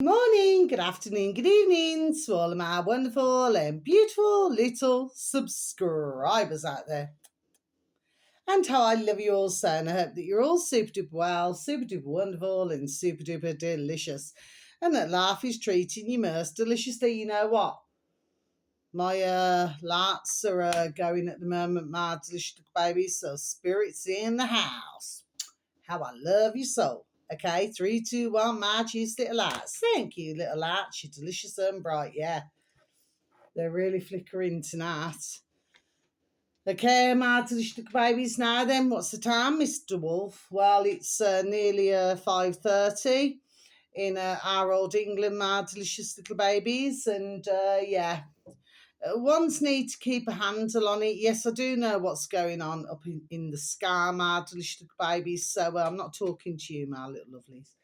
Morning, good afternoon, good evening to all of my wonderful and beautiful little subscribers out there. And how I love you all so, and I hope that you're all super duper well, super duper wonderful, and super duper delicious. And that life is treating you most deliciously. You know what? My lights are going at the moment, my delicious babies, so spirits in the house. How I love you so. Okay, 3, 2, 1, my juice little lights. Thank you, little lights. You're delicious and bright, yeah. They're really flickering tonight. Okay, my delicious little babies. Now then, what's the time, Mr. Wolf? Well, it's nearly 5:30 in our old England, my delicious little babies. And yeah, ones need to keep a handle on it. Yes, I do know what's going on up in the sky, my delicious little babies. So I'm not talking to you, my little lovelies.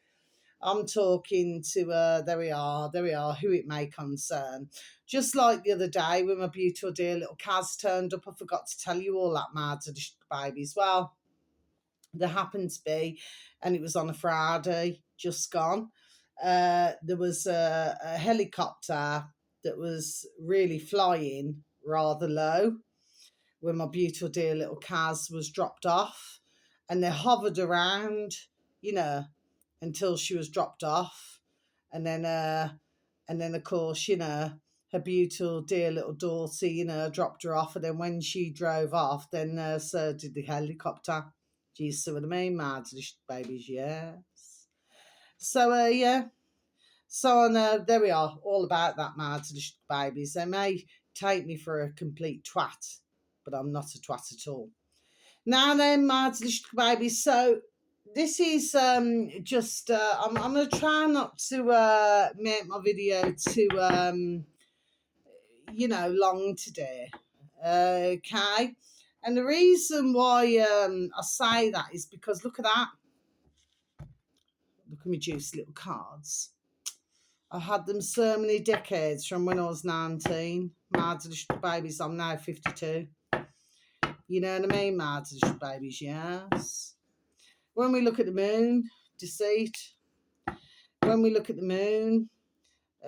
I'm talking to, there we are, who it may concern. Just like the other day when my beautiful dear little Kaz turned up, I forgot to tell you all that, my delicious babies. Well, there happened to be, and it was on a Friday, just gone. There was a helicopter that was really flying rather low when my beautiful dear little Kaz was dropped off, and they hovered around, you know, until she was dropped off, and then of course, her beautiful dear little daughter, dropped her off, and then when she drove off, then so did the helicopter. Do you see what I mean, my babies? Yes. So yeah. So I know there we are, all about that, my babies. They may take me for a complete twat, but I'm not a twat at all. Now then, my babies. So this is just I'm going to try not to make my video too long today. Okay. And the reason why I say that is because look at that. Look at my juicy little cards. I had them so many decades from when I was 19. My delicious babies, I'm now 52. You know what I mean, my delicious babies, yes. When we look at the moon, deceit. When we look at the moon,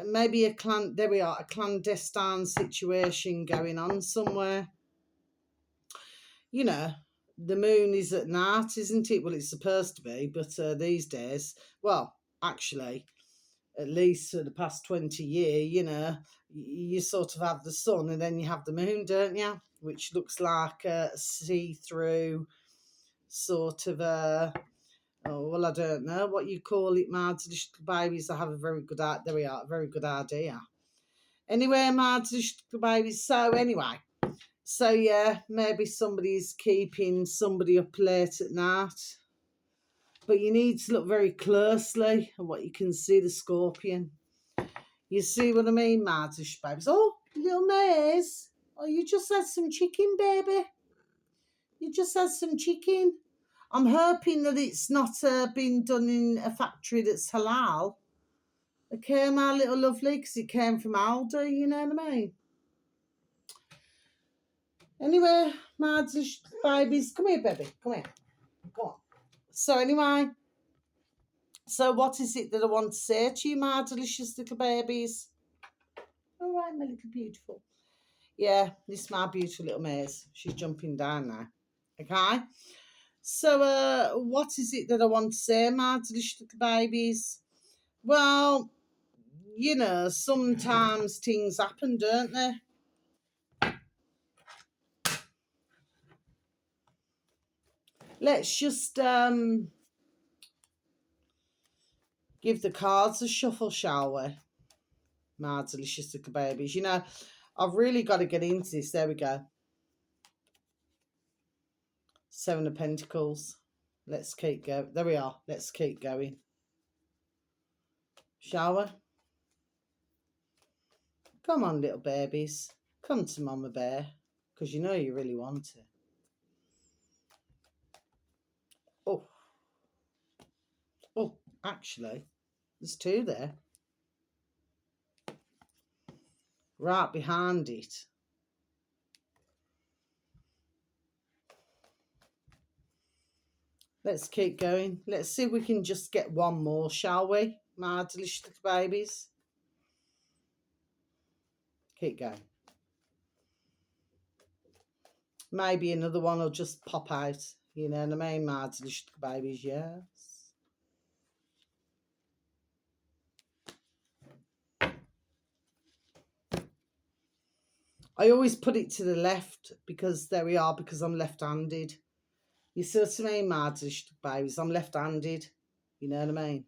maybe a clandestine situation going on somewhere. You know, the moon is at night, isn't it? Well, it's supposed to be, but these days, well, actually, at least for the past 20 years, you sort of have the sun and then you have the moon, don't you? Which looks like a see-through sort of oh, well, I don't know what you call it, my delicious babies. I have a very good, there we are, a very good idea. Anyway, my delicious babies. So anyway, so yeah, maybe somebody's keeping somebody up late at night. But you need to look very closely at what you can see, the scorpion. You see what I mean, my delicious babies? Oh, little Maze. Oh, you just had some chicken, baby. You just had some chicken. I'm hoping that it's not been done in a factory that's halal. Okay, my little lovely, because it came from Aldi, you know what I mean? Anyway, my babies, come here, baby, come here. Go on. So anyway, so what is it that I want to say to you, my delicious little babies? All right, my little beautiful. Yeah, this is my beautiful little Maze. She's jumping down now. Okay? So, what is it that I want to say, my delicious little babies? Well, sometimes things happen, don't they? Let's just give the cards a shuffle, shall we? My delicious little babies. I've really got to get into this. There we go. 7 of Pentacles. Let's keep going. There we are. Let's keep going. Shall we? Come on, little babies. Come to Mama Bear, because you know you really want it. Oh, actually, there's 2 there. Right behind it. Let's keep going. Let's see if we can just get one more, shall we? my delicious little babies. Keep going. Maybe another one will just pop out. You know what I mean? My delicious little babies, yes. I always put it to the left because there we are, because I'm left-handed. You see what I mean, my delicious little babies? I'm left-handed. You know what I mean?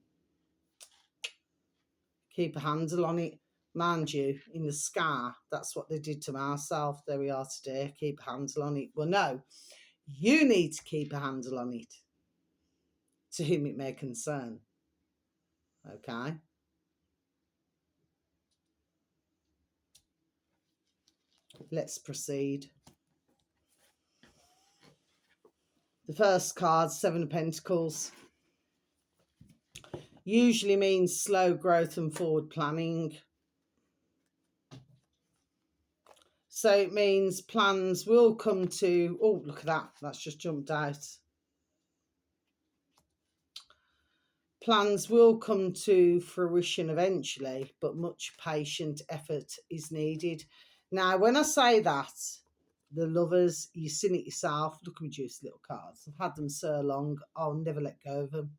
Keep a handle on it. Mind you, in the scar, that's what they did to myself. There we are today. Keep a handle on it. Well, no, you need to keep a handle on it. To whom it may concern. Okay? Let's proceed. The first card, Seven of Pentacles, usually means slow growth and forward planning. So it means plans will come to... Oh, look at that. That's just jumped out. Plans will come to fruition eventually, but much patient effort is needed. Now, when I say that, the lovers, you've seen it yourself. Look at my juicy little cards. I've had them so long, I'll never let go of them.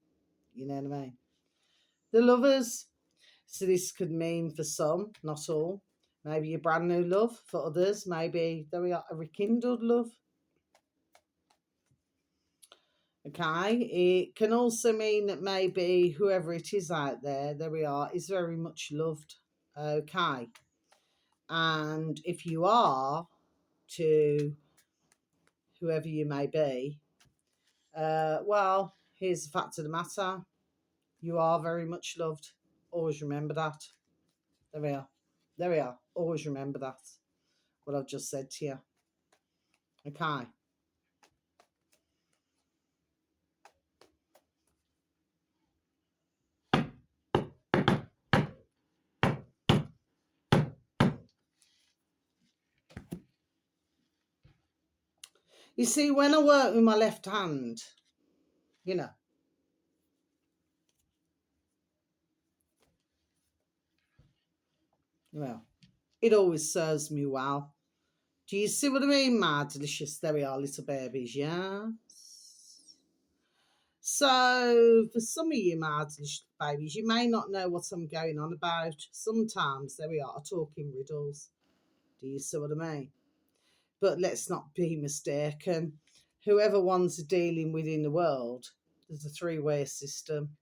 You know what I mean? The lovers. So this could mean for some, not all, maybe a brand new love. For others, maybe there we are, a rekindled love. Okay, it can also mean that maybe whoever it is out there we are, is very much loved. Okay, and if you are to whoever you may be, well, here's the fact of the matter. You are very much loved. Always remember that. There we are. There we are. Always remember that. What I've just said to you. Okay. You see, when I work with my left hand, you know, well, it always serves me well. Do you see what I mean, my delicious? There we are, little babies, yeah? So, for some of you, my delicious babies, you may not know what I'm going on about. Sometimes, there we are, talking riddles. Do you see what I mean? But let's not be mistaken. Whoever one's dealing with in the world, there's a three-way system.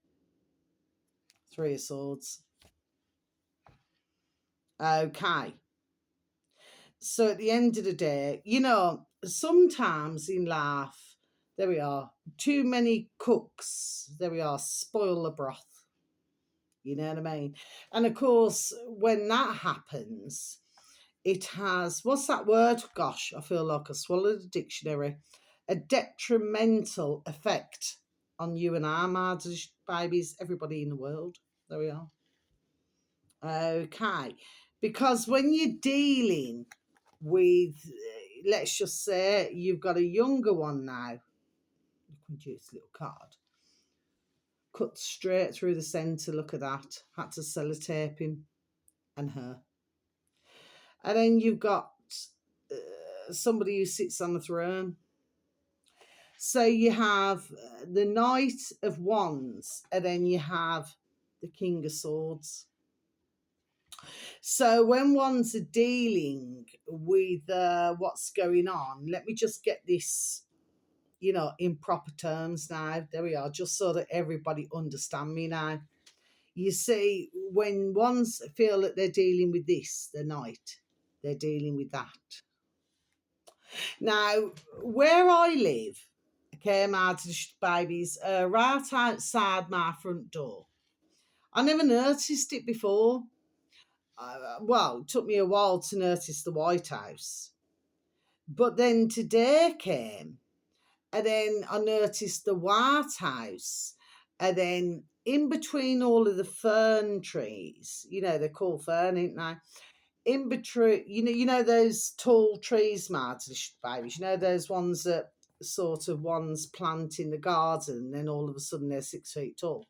Three of Swords. Okay. So at the end of the day, you know, sometimes in life, there we are, too many cooks, there we are, spoil the broth. You know what I mean? And of course, when that happens, it has, what's that word? Gosh, I feel like I swallowed a dictionary. A detrimental effect on you and I, my babies, everybody in the world. There we are. Okay. Because when you're dealing with, let's just say, you've got a younger one now. Look at this little card. Cut straight through the centre, look at that. Had to sellotape him and her. And then you've got somebody who sits on the throne. So you have the Knight of Wands, and then you have the King of Swords. So when one's dealing with what's going on, let me just get this, you know, in proper terms now. There we are, just so that everybody understand me now. You see, when ones feel that they're dealing with this, the Knight, they're dealing with that. Now, where I live, okay, my babies, right outside my front door, I never noticed it before. Well, it took me a while to notice the White House. But then today came, and then I noticed the White House, and then in between all of the fern trees, you know, they're called fern, ain't they? In between, you know those tall trees, Martin, babies, you know those ones that sort of ones plant in the garden, and then all of a sudden they're 6 feet tall.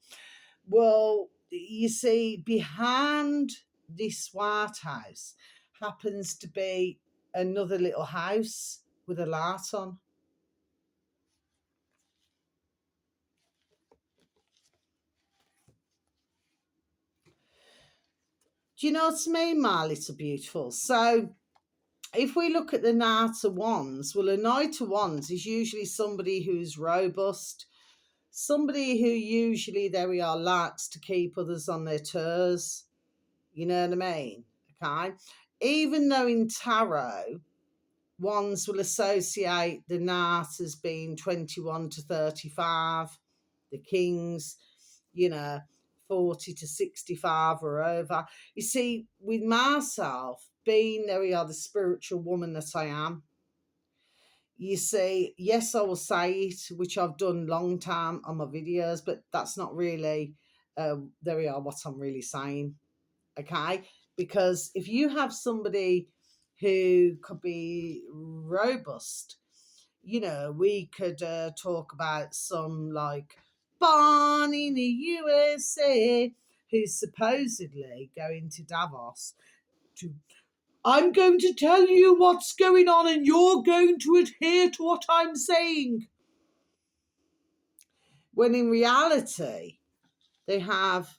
Well, you see, behind this White House happens to be another little house with a light on. Do you know what I mean, my little beautiful? So if we look at the Knight of Wands, well, a Knight of Wands is usually somebody who's robust, somebody who usually, there we are, likes to keep others on their toes. You know what I mean? Okay. Even though in tarot, Wands will associate the Knight as being 21 to 35, the Kings, 40 to 65 or over. You see, with myself, being there we are, the spiritual woman that I am, you see, yes, I will say it, which I've done long time on my videos, but that's not really, there we are, what I'm really saying. Okay, because if you have somebody who could be robust, we could talk about some like born in the USA who's supposedly going to Davos to, I'm going to tell you what's going on and you're going to adhere to what I'm saying, when in reality they have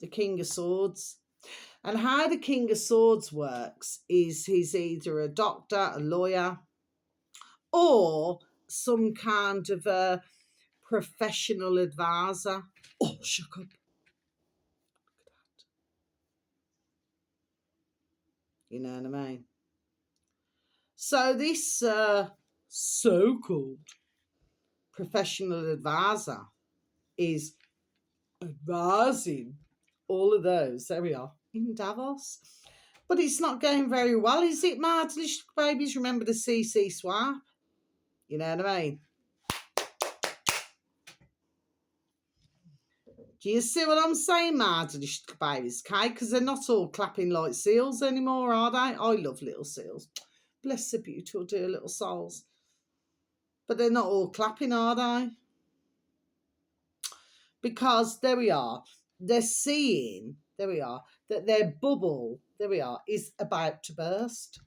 the King of Swords. And how the King of Swords works is he's either a doctor, a lawyer, or some kind of a professional advisor. Oh, shut up. You know what I mean? So this so-called professional advisor is advising all of those, there we are, in Davos. But it's not going very well, is it, my delicious babies? Remember the CC swap? You know what I mean? Do you see what I'm saying, my delicious babies? Okay, because they're not all clapping like seals anymore, are they? I love little seals. Bless the beautiful dear little souls. But they're not all clapping, are they? Because there we are. They're seeing, there we are, that their bubble, there we are, is about to burst.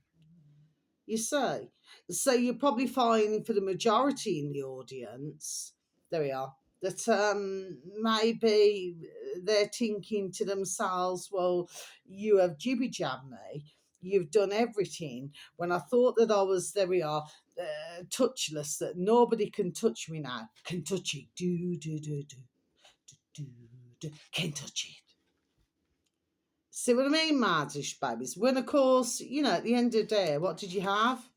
You see? So you probably find for the majority in the audience, there we are, that maybe they're thinking to themselves, well, you have jibby-jabbed me, you've done everything, when I thought that I was, there we are, touchless, that nobody can touch me now. Can touch it. Can't touch it. See what I mean, Mardish babies? When, of course, at the end of the day, what did you have?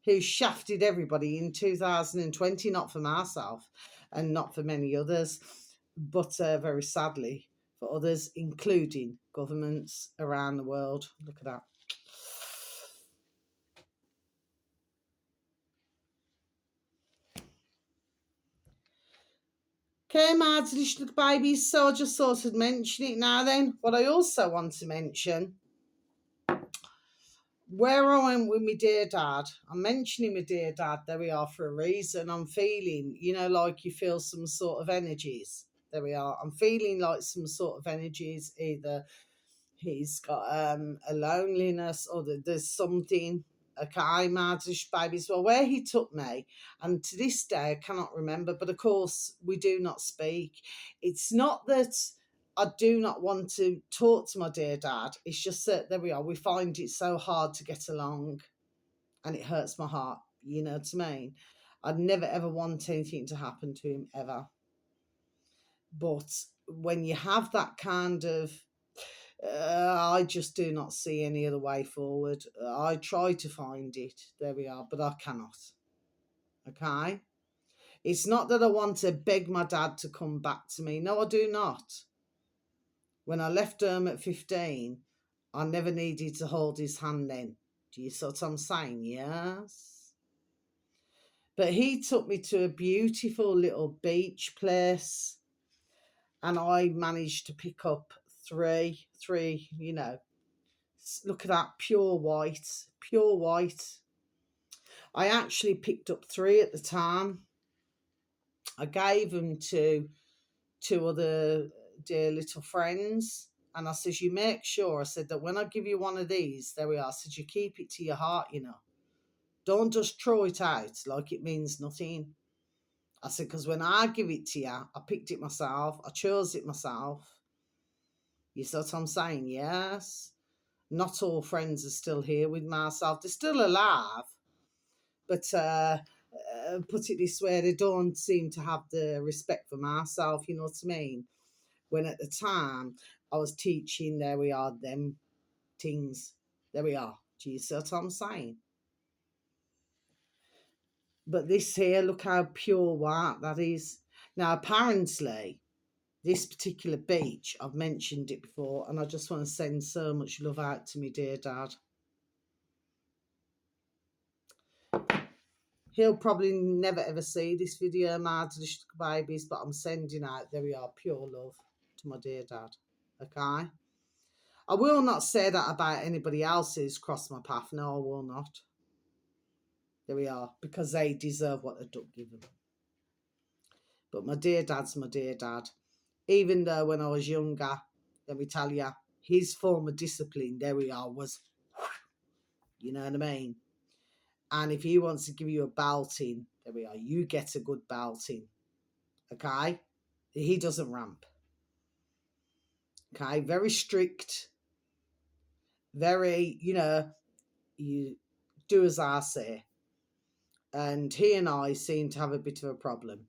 Who shafted everybody in 2020, not for myself and not for many others, but very sadly for others, including governments around the world. Look at that. Okay, my little babies, so I just thought I'd mention it now then. What I also want to mention, where I went with my dear dad, I'm mentioning my dear dad, there we are, for a reason. I'm feeling, like you feel some sort of energies. There we are. I'm feeling like some sort of energies, either he's got a loneliness or there's something. Okay, Mardish babies. Well, where he took me, and to this day I cannot remember, but of course we do not speak. It's not that I do not want to talk to my dear dad. It's just that, there we are, we find it so hard to get along and it hurts my heart. You know what I mean? I'd never ever want anything to happen to him ever. But when you have that kind of, I just do not see any other way forward. I try to find it. There we are, but I cannot. Okay? It's not that I want to beg my dad to come back to me. No, I do not. When I left home at 15, I never needed to hold his hand then. Do you see what I'm saying? Yes. But he took me to a beautiful little beach place, and I managed to pick up three, look at that, pure white, pure white. I actually picked up three at the time. I gave them to two other dear little friends. And I says, you make sure, I said, that when I give you one of these, there we are, I said, you keep it to your heart, you know. Don't just throw it out like it means nothing. I said, because when I give it to you, I picked it myself. I chose it myself. You see what I'm saying? Yes. Not all friends are still here with myself. They're still alive. But put it this way, they don't seem to have the respect for myself, you know what I mean? When at the time I was teaching, there we are, them things. There we are. Do you see what I'm saying? But this here, look how pure white that is. Now, apparently, this particular beach, I've mentioned it before, and I just want to send so much love out to me dear dad. He'll probably never ever see this video, my delicious babies, but I'm sending out, there we are, pure love to my dear dad. Okay? I will not say that about anybody else who's crossed my path. No, I will not. There we are, because they deserve what they don't give them. But my dear dad's my dear dad. Even though when I was younger, let me tell you, his form of discipline, there we are, was, you know what I mean? And if he wants to give you a belting, there we are, you get a good belting. Okay? He doesn't ramp. Okay? Very strict. Very, you know, you do as I say. And he and I seem to have a bit of a problem.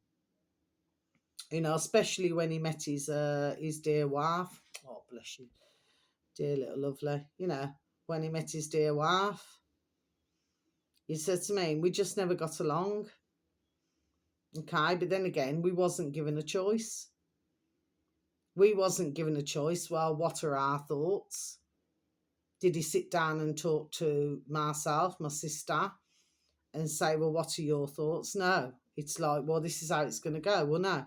You know, especially when he met his dear wife. Oh, bless you. Dear little lovely. You know, when he met his dear wife, he said to me, we just never got along. Okay, but then again, we wasn't given a choice. We wasn't given a choice. Well, what are our thoughts? Did he sit down and talk to myself, my sister, and say, well, what are your thoughts? No. It's like, well, this is how it's going to go. Well, no.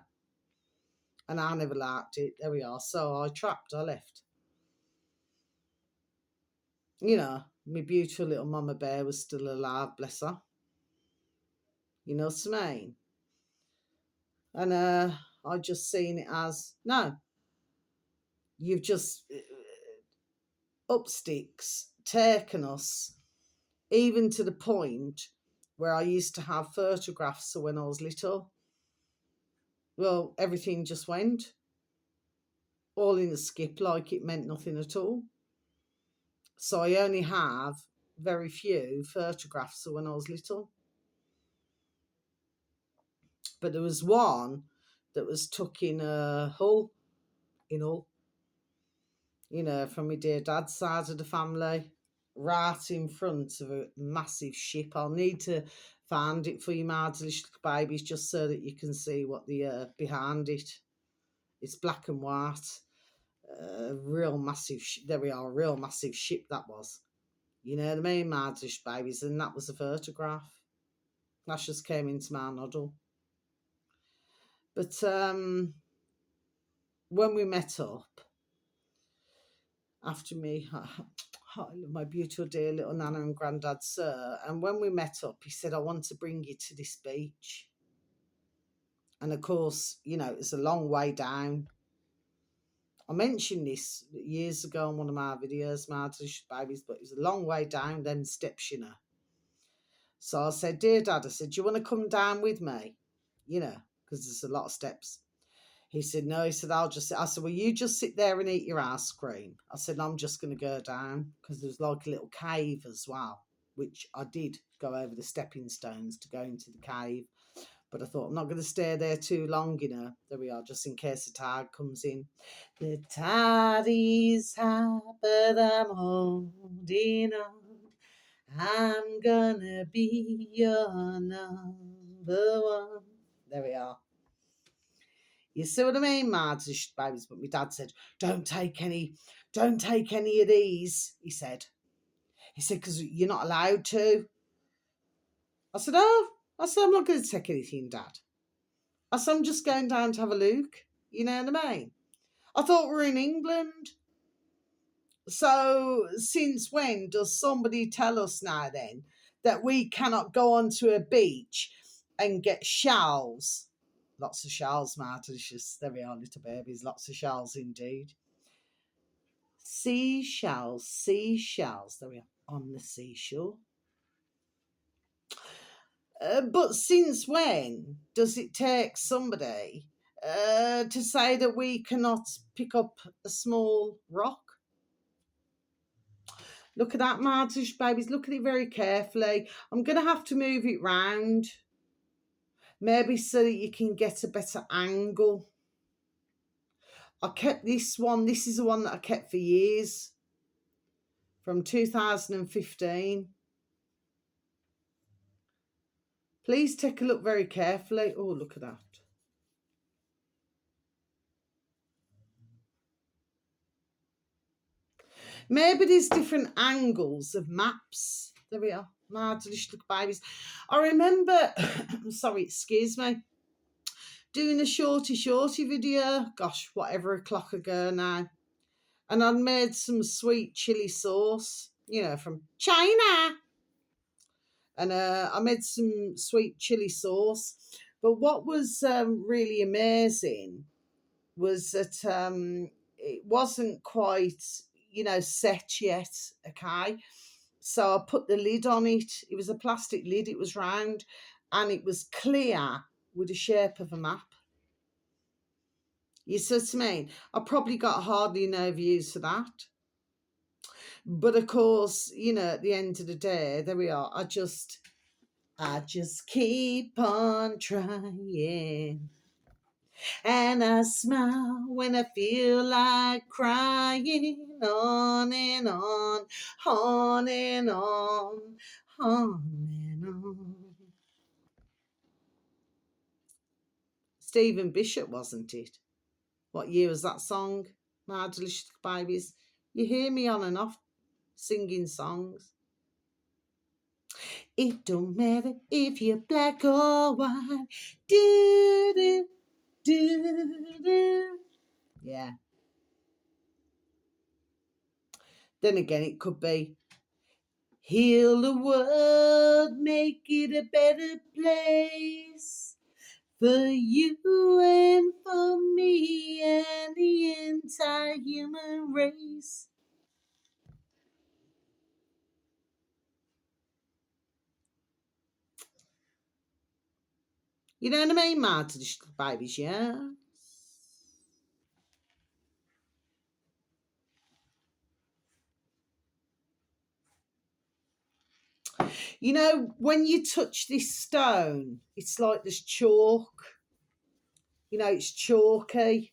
And I never liked it. There we are. So I left. You know, my beautiful little mama bear was still alive, bless her. You know what I mean? And I just seen it as, no, you've just up sticks, taken us, even to the point where I used to have photographs of when I was little. Well, everything just went all in a skip, like it meant nothing at all. So I only have very few photographs of when I was little. But there was one that was took in Hull, you know, from my dear dad's side of the family, right in front of a massive ship. I'll need to find it for you, my delicious babies, just so that you can see what the behind it. It's black and white. Real massive. There we are. Real massive ship that was. You know what I mean, my delicious babies, and that was a photograph. That just came into my noddle. But when we met up, after me, my beautiful dear little Nana and Grandad, sir, and when we met up, he said, I want to bring you to this beach. And of course, you know, it's a long way down. I mentioned this years ago on one of my videos, my delicious babies, but it's a long way down them steps, you know. So I said, dear dad, I said, do you want to come down with me? You know, because there's a lot of steps. He said, no. He said, I said, well, you just sit there and eat your ice cream. I said, I'm just going to go down, because there's like a little cave as well, which I did go over the stepping stones to go into the cave. But I thought, I'm not going to stay there too long, you know. There we are, just in case the tide comes in. The tide is high, but I'm holding on. I'm gonna be your number one. There we are. You see what I mean, Marge? Babies, but my dad said, don't take any of these, he said. He said, because you're not allowed to. I said, oh. I said, I'm not going to take anything, Dad. I said, I'm just going down to have a look. You know what I mean? I thought we were in England. So since when does somebody tell us now then that we cannot go onto a beach and get shells Lots of shells, my delicious. There we are, little babies. Lots of shells indeed. Seashells, seashells. There we are, on the seashore. But since when does it take somebody to say that we cannot pick up a small rock? Look at that, Martish babies. Look at it very carefully. I'm going to have to move it round. Maybe so that you can get a better angle. I kept this one. This is the one that I kept for years. From 2015. Please take a look very carefully. Oh, look at that. Maybe there's different angles of maps. There we are. My delicious little babies. I remember, sorry, excuse me, doing a shorty video, gosh, whatever o'clock ago now. And I'd made some sweet chili sauce, you know, from China. And I made some sweet chili sauce. But what was really amazing was that it wasn't quite, you know, set yet, okay? So I put the lid on it. It was a plastic lid, it was round, and it was clear with the shape of a map. You see what I mean? I probably got hardly no views for that. But of course, you know, at the end of the day, there we are. I just keep on trying. And I smile when I feel like crying, on and on, on and on, on and on. Stephen Bishop, wasn't it? What year was that song? My delicious babies. You hear me on and off singing songs. It don't matter if you're black or white. Do, do, do, do. Yeah. Then again, it could be heal the world, make it a better place for you and for me and the entire human race. You know what I mean, Martin? Babies, yeah? You know, when you touch this stone, it's like there's chalk. You know, it's chalky.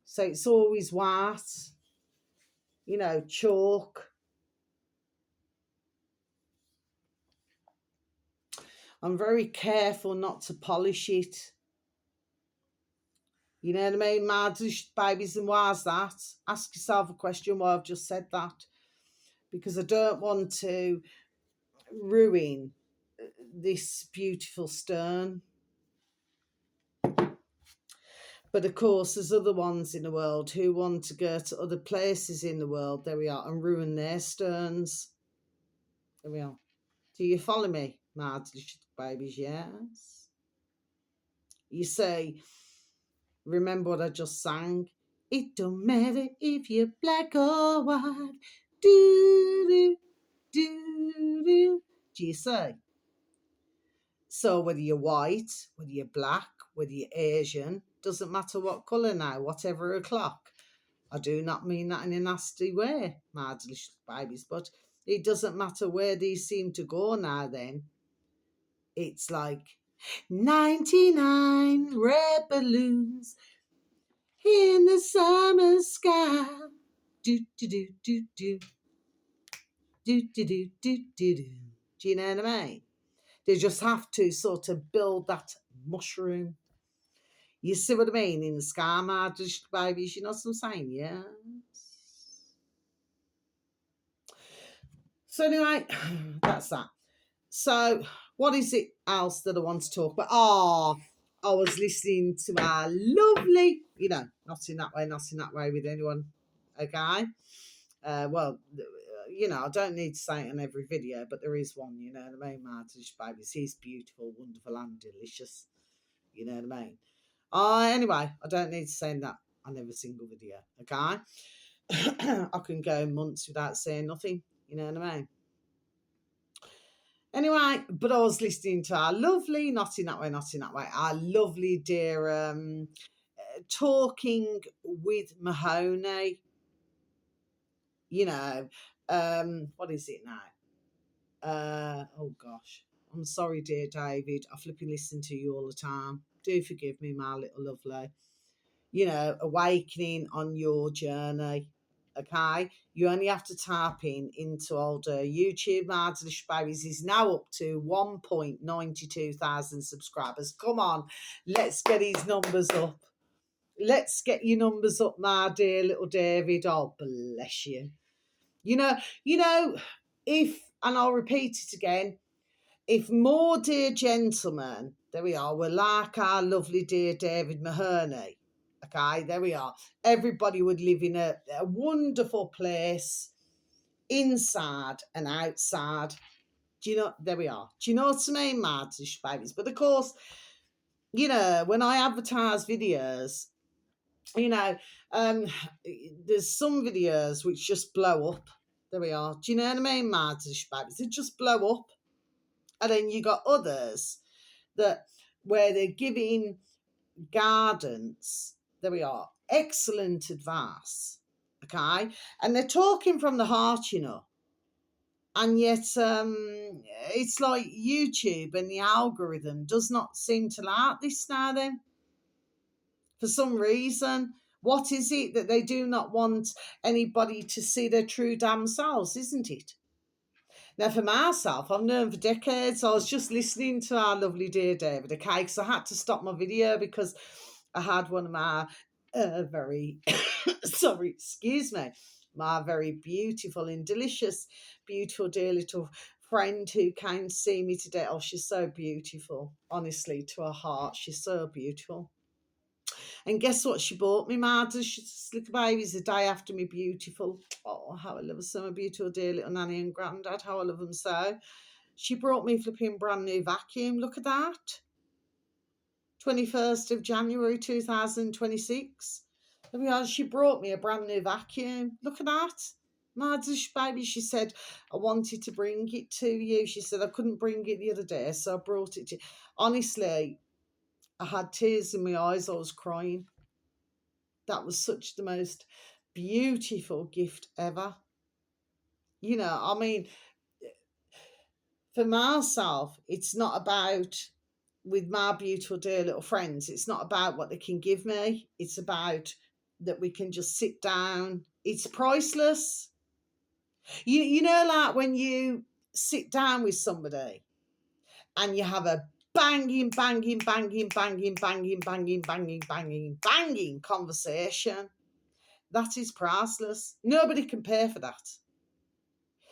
So it's always white. You know, chalk. I'm very careful not to polish it. You know what I mean? Mardish babies, and why's that? Ask yourself a question why I've just said that. Because I don't want to ruin this beautiful stone. But of course, there's other ones in the world who want to go to other places in the world, there we are, and ruin their stones. There we are. Do you follow me, my delicious babies? Yes. You say, remember what I just sang? It don't matter if you're black or white. Do, do, do, do. Do you say? So whether you're white, whether you're black, whether you're Asian, doesn't matter what colour now, whatever o'clock. I do not mean that in a nasty way, my delicious babies, but it doesn't matter where these seem to go now then. It's like 99 red balloons in the summer sky. Do, do, do, do, do. Do, do, do, do, do, do. Do you know what I mean? They just have to sort of build that mushroom. You see what I mean? In the sky, my delicious babies, you know what I'm saying? Yeah. So anyway, that's that. So what is it else that I want to talk about? I was listening to our lovely, you know, not in that way with anyone, okay? Well, you know, I don't need to say it on every video, but there is one, you know what I mean, Martin Babies. He's beautiful, wonderful and delicious. You know what I mean? Anyway, I don't need to say that on every single video, okay? I can go months without saying nothing, you know what I mean? Anyway, but I was listening to our lovely, not in that way, not in that way, our lovely dear Talking with Mahoney, you know, what is it now? Oh gosh, I'm sorry, dear David. I flipping listen to you all the time. Do forgive me, my little lovely. You know, awakening on your journey. Okay, you only have to tap into older YouTube. Martinish Babies is now up to 1.92 thousand subscribers. Come on, let's get his numbers up. Let's get your numbers up, my dear little David. Oh, bless you. You know, if, and I'll repeat it again, if more dear gentlemen, there we are, were like our lovely dear David Mahoney, okay, there we are, everybody would live in a wonderful place, inside and outside. Do you know, there we are. Do you know what I mean, Martish Babies? But of course, you know, when I advertise videos, you know, there's some videos which just blow up. There we are. Do you know what I mean, Martish Babies? They just blow up. And then you got others that where they're giving guidance. There we are. Excellent advice. Okay. And they're talking from the heart, you know. And yet it's like YouTube and the algorithm does not seem to like this now then. For some reason. What is it that they do not want anybody to see their true damn selves, isn't it? Now, for myself, I've known for decades. I was just listening to our lovely dear David, okay, because I had to stop my video because I had one of my very, sorry, excuse me, my very beautiful and delicious, beautiful dear little friend who came to see me today. Oh, she's so beautiful, honestly, to her heart. She's so beautiful. And guess what she bought me, Martha? She's little baby's the day after me, beautiful. Oh, how I love her so, my beautiful dear little nanny and granddad. How I love them so. She brought me a flipping brand new vacuum. Look at that. 21st of January 2026. There we are. She brought me a brand new vacuum. Look at that. Martha, baby, she said, I wanted to bring it to you. She said, I couldn't bring it the other day, so I brought it to you. Honestly, I had tears in my eyes. I was crying. That was such the most beautiful gift ever. You know, I mean, for myself, it's not about, with my beautiful dear little friends, it's not about what they can give me. It's about that we can just sit down. It's priceless. You know, like when you sit down with somebody and you have a banging conversation. That is priceless. Nobody can pay for that.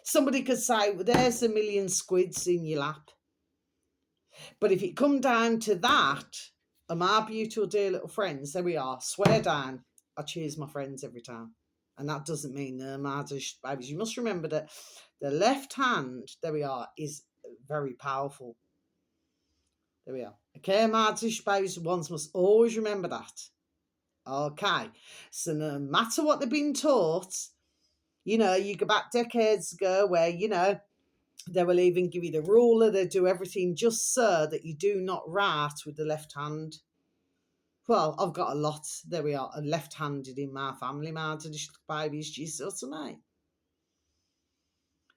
Somebody could say, well, there's a million squids in your lap. But if it come down to that, and my beautiful dear little friends, there we are, swear down, I choose my friends every time. And that doesn't mean they're mad as babies. You must remember that the left hand, there we are, is very powerful. There we are. Okay, mad as babies, ones must always remember that. Okay, so no matter what they've been taught, you know, you go back decades ago where, you know, they will even give you the ruler, they do everything just so that you do not write with the left hand. Well, I've got a lot, there we are, left-handed in my family, my traditional babies, Jesus and I.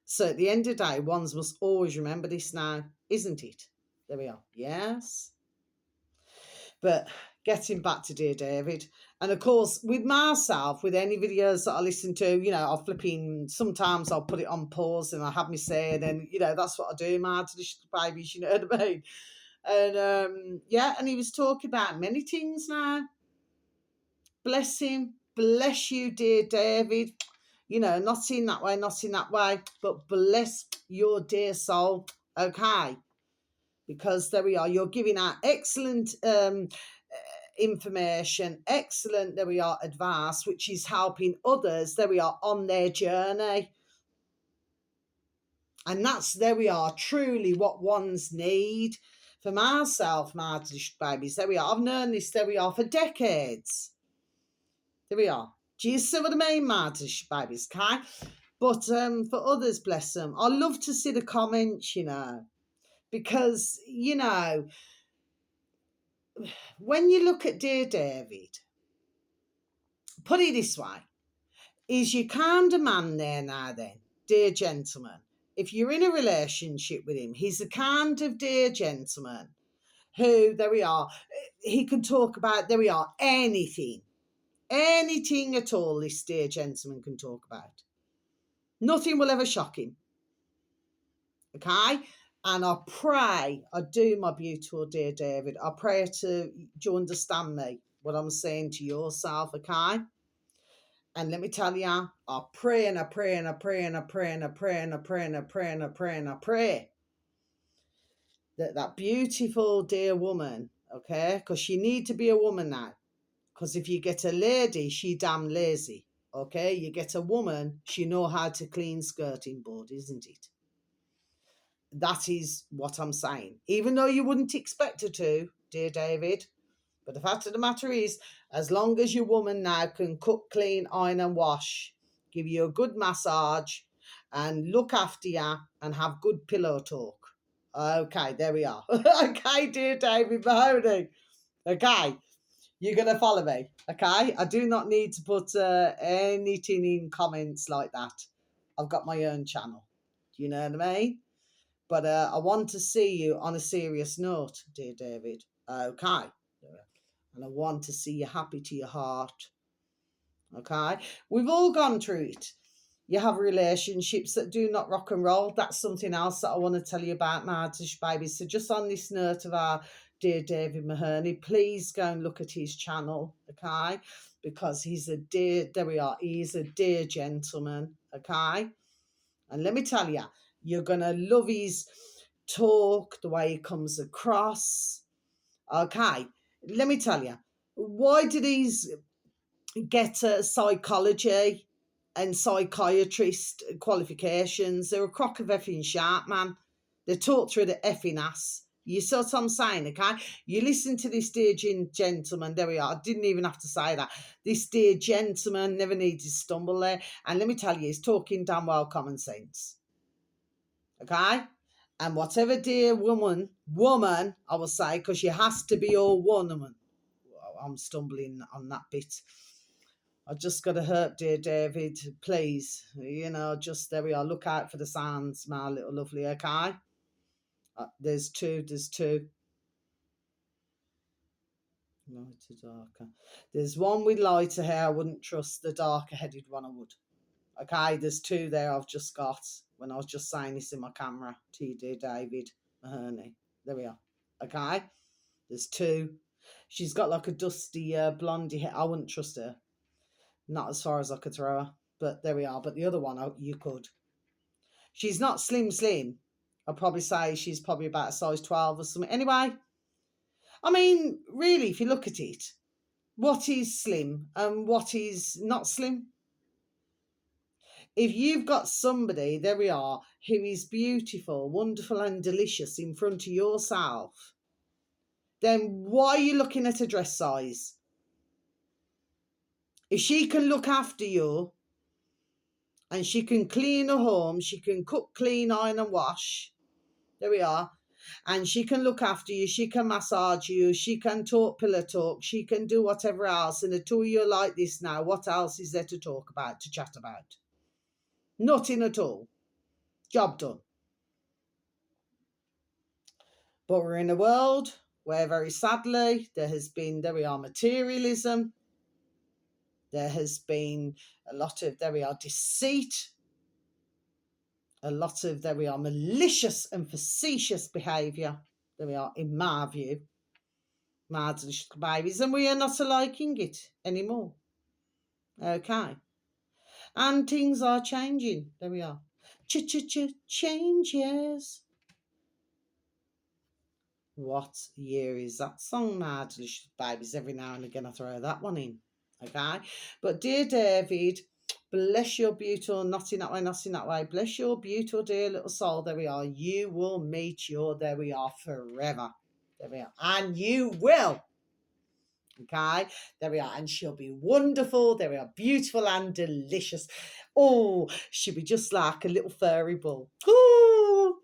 So at the end of the day, ones must always remember this now, isn't it? There we are, yes. But getting back to dear David, and of course with myself, with any videos that I listen to, you know, I'll flipping, sometimes I'll put it on pause and I have me say, and then, you know, that's what I do, my traditional babies, you know what I mean? And yeah, and he was talking about many things now. Bless him, bless you, dear David. You know, not in that way, not in that way, but bless your dear soul, okay? Because there we are, you're giving out excellent information, excellent, there we are, advice, which is helping others, there we are, on their journey. And that's, there we are, truly what ones need. For myself, my babies, there we are. I've known this, there we are, for decades. There we are. Do you see what I mean, my babies, okay? But for others, bless them, I love to see the comments, because, when you look at dear David, put it this way, is you kind of man there now then, dear gentleman. If you're in a relationship with him, he's the kind of dear gentleman who, there we are, he can talk about, there we are, anything at all this dear gentleman can talk about. Nothing will ever shock him. Okay? And I pray, I do, my beautiful dear David, I pray do you understand me, what I'm saying to yourself, okay? And let me tell you, I pray and I pray and I pray and I pray and I pray and I pray and I pray and I pray and I pray that beautiful dear woman, okay? Because she need to be a woman now. Because if you get a lady, she damn lazy, okay? You get a woman, she know how to clean skirting board, isn't it? That is what I'm saying. Even though you wouldn't expect her to, dear David. But the fact of the matter is, as long as your woman now can cook, clean, iron and wash, give you a good massage and look after you and have good pillow talk. Okay, there we are. Okay, dear David Mahoney. Okay, you're going to follow me. Okay, I do not need to put anything in comments like that. I've got my own channel. Do you know what I mean? But I want to see you on a serious note, dear David. Okay. And I want to see you happy to your heart. Okay? We've all gone through it. You have relationships that do not rock and roll. That's something else that I want to tell you about, my baby. So just on this note of our dear David Mahoney, please go and look at his channel, okay? Because he's a dear, there we are, he's a dear gentleman, okay? And let me tell you, you're going to love his talk, the way he comes across, okay? Let me tell you, why did these get psychology and psychiatrist qualifications? They're a crock of effing sharp, man. They're taught through the effing ass. You see what I'm saying, okay? You listen to this dear gentleman. There we are. I didn't even have to say that. This dear gentleman never needs to stumble there. And let me tell you, he's talking damn well common sense. Okay? And whatever dear woman, I will say, because she has to be all one woman. I'm stumbling on that bit. I just got to hurt, dear David, please. Just there we are. Look out for the sounds, my little lovely, okay? There's two. Lighter, darker. There's one with lighter hair. I wouldn't trust the darker headed one, I would. Okay, there's two there I've just got when I was just saying this in my camera to you, dear David Mahoney. There we are. Okay, there's two. She's got like a dusty blondie hair. I wouldn't trust her. Not as far as I could throw her. But there we are. But the other one, you could. She's not slim. I'd probably say she's probably about a size 12 or something. Anyway, I mean, really, if you look at it, what is slim and what is not slim? If you've got somebody, there we are, who is beautiful, wonderful and delicious in front of yourself, then why are you looking at a dress size? If she can look after you and she can clean her home, she can cook, clean, iron and wash, there we are, and she can look after you, she can massage you, she can talk pillow talk, she can do whatever else, and the two of you are like this now, what else is there to talk about, to chat about? Nothing at all. Job done. But we're in a world where, very sadly, there has been, there we are, materialism. There has been a lot of, there we are, deceit. A lot of, there we are, malicious and facetious behaviour. There we are, in my view. My delicious babies. And we are not liking it anymore. Okay. And things are changing. There we are. Changes. What year is that song, my delicious babies? Every now and again I throw that one in. Okay. But dear David, bless your beautiful, not in that way. Bless your beautiful dear little soul. There we are. You will meet your, there we are, forever. There we are. And you will. Okay, there we are. And she'll be wonderful. There we are. Beautiful and delicious. Oh, she'll be just like a little fairy ball. Ooh,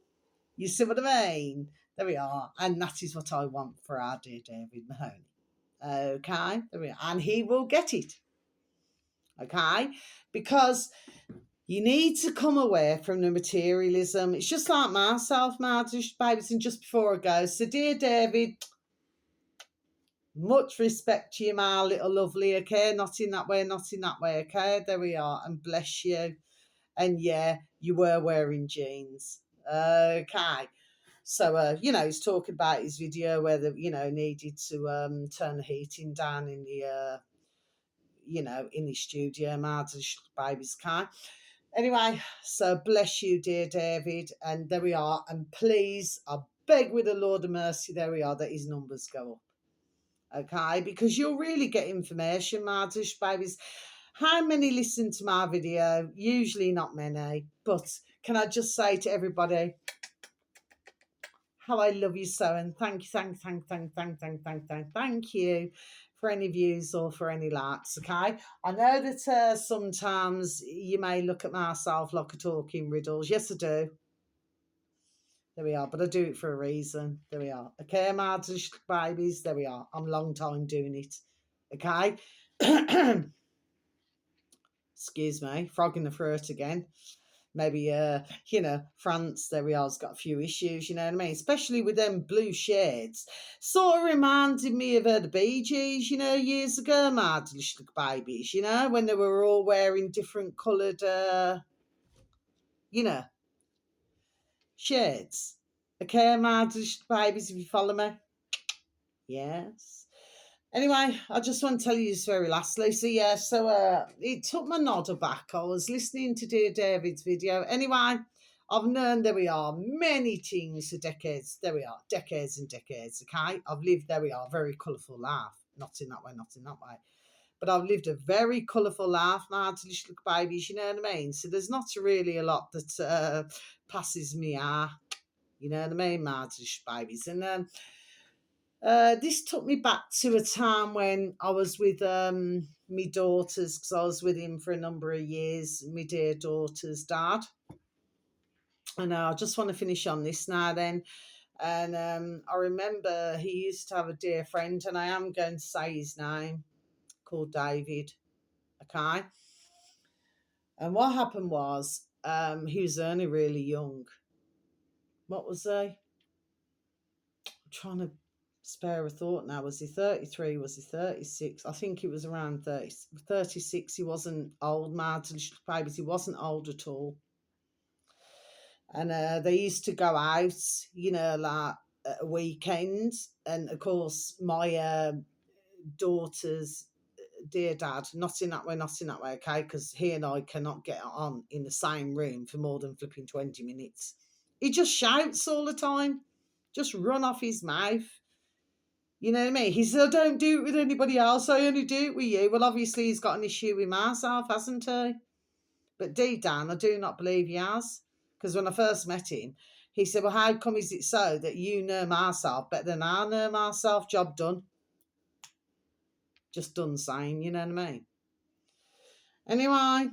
you see what I mean? There we are. And that is what I want for our dear David Mahoney. Okay, there we are. And he will get it. Okay, because you need to come away from the materialism. It's just like myself, babies, and just before I go. So, dear David, much respect to you, my little lovely, okay? Not in that way, okay? There we are, and bless you. And yeah, you were wearing jeans, okay? So, he's talking about his video where needed to turn the heating down in the, in his studio, Marty's baby's car. Anyway, so bless you, dear David, and there we are. And please, I beg with the Lord of mercy, there we are, that his numbers go up. Okay, because you'll really get information, Marty's babies. How many listen to my video? Usually not many, but can I just say to everybody, how I love you so, and thank you for any views or for any likes, okay? I know that sometimes you may look at myself like a talking riddles. Yes, I do. There we are, but I do it for a reason. There we are. Okay, my babies, there we are. I'm a long time doing it, okay? Excuse me, frog in the throat again. Maybe, France, there we are, has got a few issues, you know what I mean? Especially with them blue shades. Sort of reminded me of the Bee Gees, years ago, my little babies, when they were all wearing different coloured, shades. Okay, my little babies, if you follow me. Yes. Anyway, I just want to tell you this very lastly. So it took my nod back. I was listening to dear David's video. Anyway, I've known, there we are, many things for decades. There we are, decades and decades, okay? I've lived, there we are, very colourful life. Not in that way. But I've lived a very colourful life, my little babies, you know what I mean? So there's not really a lot that passes me, you know what I mean, my little babies. And this took me back to a time when I was with my daughters, because I was with him for a number of years, my dear daughter's dad. And I just want to finish on this now then. And I remember he used to have a dear friend, and I am going to say his name, called David, okay? And what happened was he was only really young. What was he? I'm trying to spare a thought now. Was he 33? Was he 36? I think he was around 30, 36. He wasn't old, mad babies. He wasn't old at all. And they used to go out, like at weekends. And of course, my daughter's dear dad, not in that way, okay? Because he and I cannot get on in the same room for more than flipping 20 minutes. He just shouts all the time, just run off his mouth. You know what I mean? He said, I don't do it with anybody else. I only do it with you. Well, obviously, he's got an issue with myself, hasn't he? But deep down, I do not believe he has. Because when I first met him, he said, well, how come is it so that you know myself better than I know myself? Job done. Just done saying, you know what I mean? Anyway,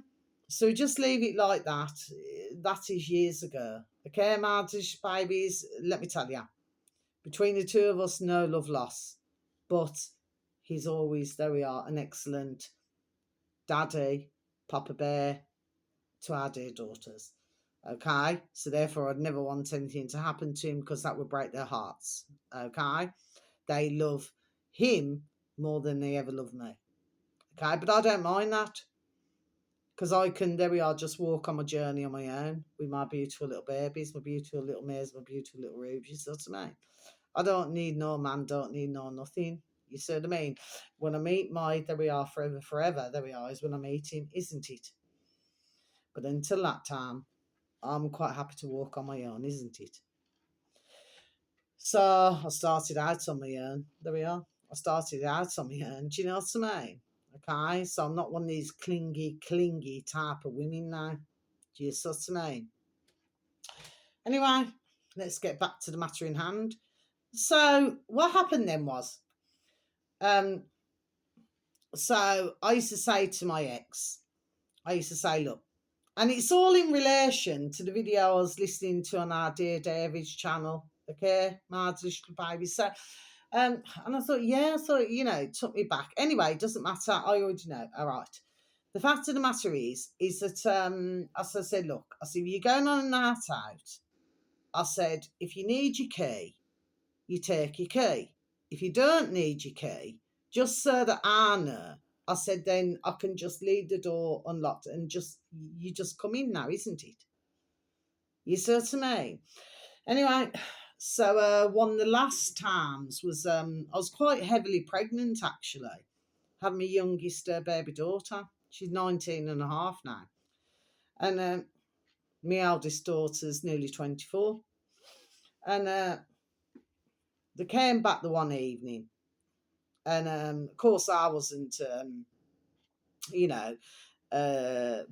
so just leave it like that. That is years ago. Okay, my babies, let me tell you. Between the two of us, no love lost. But he's always, there we are, an excellent daddy, Papa Bear, to our dear daughters. Okay? So therefore, I'd never want anything to happen to him, because that would break their hearts. Okay? They love him more than they ever love me. Okay? But I don't mind that, because I can, there we are, just walk on my journey on my own with my beautiful little babies, my beautiful little Mares, my beautiful little Rubies. That's what I mean. I don't need no man, don't need no nothing. You see what I mean? When I meet my, there we are, forever, there we are, is when I meet him, isn't it? But until that time, I'm quite happy to walk on my own, isn't it? So I started out on my own. There we are. I started out on my own. Do you know what I mean? Okay, so I'm not one of these clingy type of women now. Do you see what I mean? Anyway, let's get back to the matter in hand. So what happened then was, um, so I used to say to my ex, I used to say, look, and it's all in relation to the video I was listening to on our Dear David's channel, okay, Marge Little Baby. So, and I thought, it took me back. Anyway, it doesn't matter. I already know. All right. The fact of the matter is that, as I said, look, I said, if you're going on a night out, I said, if you need your key, you take your key. If you don't need your key, just so that I know, I said, then I can just leave the door unlocked and you just come in now, isn't it? You see what I mean? Anyway, so one of the last times was I was quite heavily pregnant actually. Had my youngest baby daughter. She's 19 and a half now. And my eldest daughter's nearly 24. And they came back the one evening. And of course, I wasn't,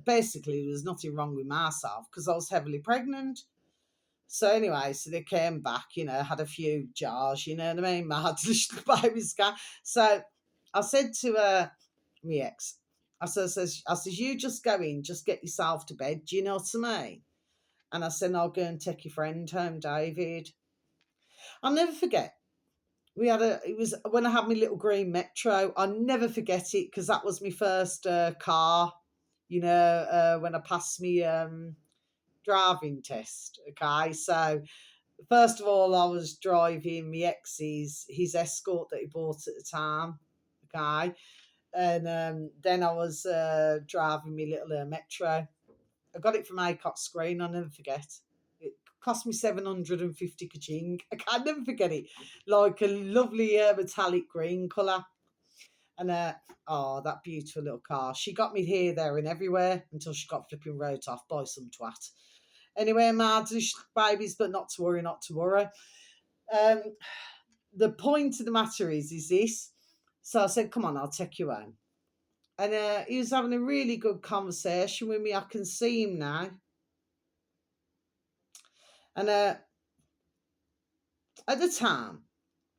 basically, there was nothing wrong with myself because I was heavily pregnant. So anyway, so they came back, had a few jars, you know what I mean? My had little baby's car. So I said to my ex, I says, you just go in, just get yourself to bed. Do you know what I mean? And I said, I'll go and take your friend home, David. I'll never forget. It was when I had my little green Metro. I'll never forget it because that was my first car, when I passed my driving test. Okay, so first of all, I was driving my ex's his Escort that he bought at the time. Okay, and then I was driving my little Metro. I got it from ACOT Screen. I'll never forget. It cost me 750 kaching. I can't never forget it. Like a lovely metallic green colour. And that beautiful little car. She got me here, there, and everywhere until she got flipping wrote off by some twat. Anyway, my babies, but not to worry, not to worry. The point of the matter is this. So I said, come on, I'll take you home. And he was having a really good conversation with me. I can see him now. And at the time,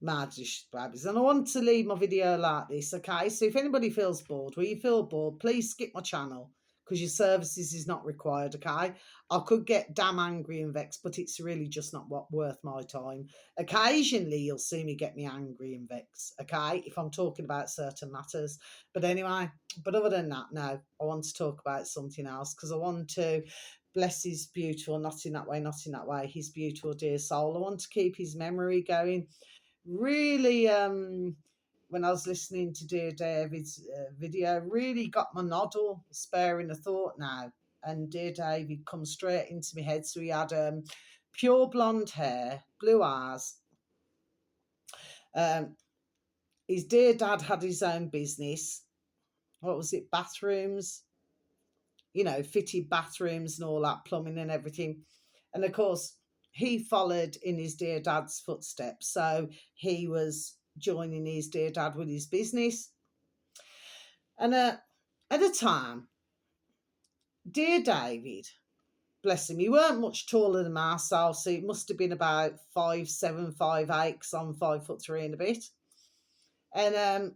Marge's babies, and I want to leave my video like this, okay? So if anybody feels bored, you feel bored, please skip my channel because your services is not required, okay? I could get damn angry and vexed, but it's really just not worth my time. Occasionally, you'll see me get me angry and vexed, okay, if I'm talking about certain matters. But anyway, but other than that, no, I want to talk about something else because I want to bless his beautiful, not in that way, his beautiful dear soul. I want to keep his memory going. Really, when I was listening to Dear David's video, really got my noddle, sparing a thought now. And Dear David come straight into my head. So he had pure blonde hair, blue eyes. His dear dad had his own business. What was it? Bathrooms, fitted bathrooms and all that, plumbing and everything. And of course, he followed in his dear dad's footsteps. So he was joining his dear dad with his business. And at the time, dear David, bless him, he weren't much taller than myself, so it must have been about 5'7", 5'8", because I'm 5'3" and a bit. And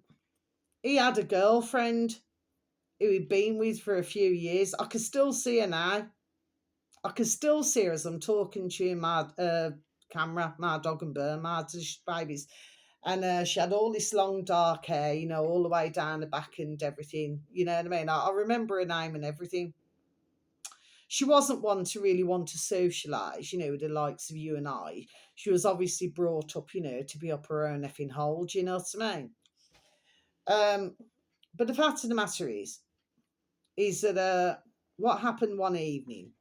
he had a girlfriend who he'd been with for a few years. I can still see her now. I can still see her as I'm talking to you in my camera, my dog and bird, my babies. And she had all this long dark hair, all the way down the back and everything. You know what I mean? I remember her name and everything. She wasn't one to really want to socialise, with the likes of you and I. She was obviously brought up, to be up her own effing hole. Do you know what I mean? But the fact of the matter is that what happened one evening,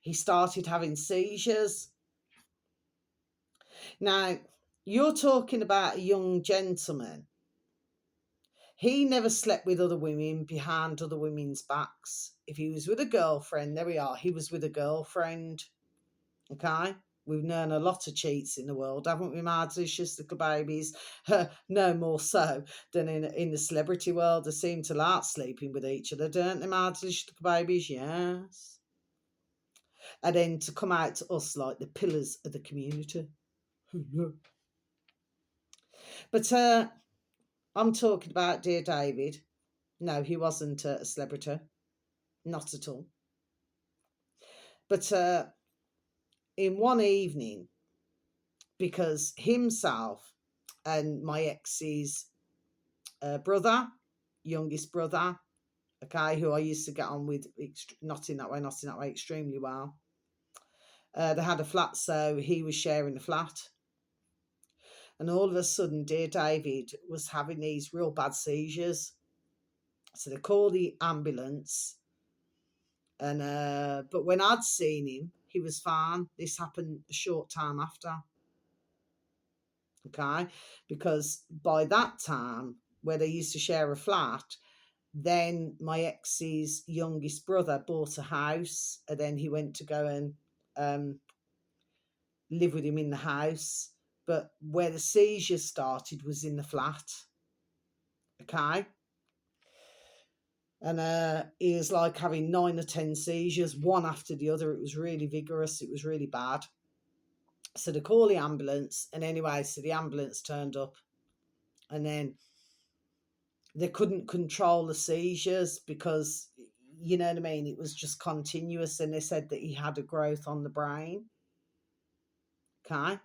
he started having seizures. Now, you're talking about a young gentleman. He never slept with other women behind other women's backs. If he was with a girlfriend, there we are, he was with a girlfriend. Okay? We've known a lot of cheats in the world, haven't we, my delicious little babies? No more so than in the celebrity world. They seem to like sleeping with each other, don't they, my delicious little babies? Yes. And then to come out to us like the pillars of the community. But I'm talking about dear David. No, he wasn't a celebrity, not at all. But in one evening, because himself and my ex's brother, youngest brother, a guy who I used to get on with, not in that way, extremely well. They had a flat, so he was sharing the flat. And all of a sudden, dear David was having these real bad seizures. So they called the ambulance. And but when I'd seen him, he was fine. This happened a short time after. Okay, because by that time, where they used to share a flat, then my ex's youngest brother bought a house, and then he went to go and live with him in the house. But where the seizures started was in the flat. Okay. And he was like having 9 or 10 seizures, one after the other. It was really vigorous. It was really bad. So they call the ambulance. And anyway, so the ambulance turned up. And then they couldn't control the seizures because, you know what I mean, it was just continuous. And they said that he had a growth on the brain. Okay.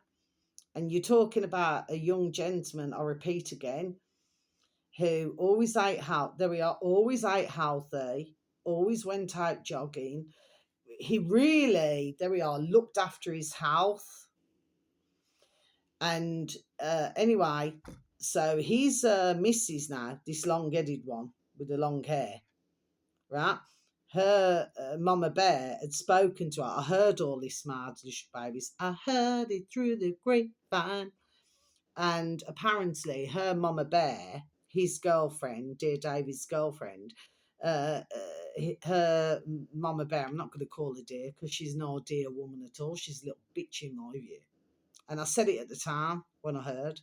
And you're talking about a young gentleman, I repeat again, who always ate healthy. There we are, always ate healthy, always went out jogging. He really, there we are, looked after his health. And anyway, so he's missus now, this long-headed one with the long hair, right? Her mama bear had spoken to her. I heard all this, my babies. I heard it through the grapevine. And apparently her mama bear, his girlfriend, dear David's girlfriend, her mama bear, I'm not going to call her dear because she's no dear woman at all. She's a little bitch in my view. And I said it at the time when I heard.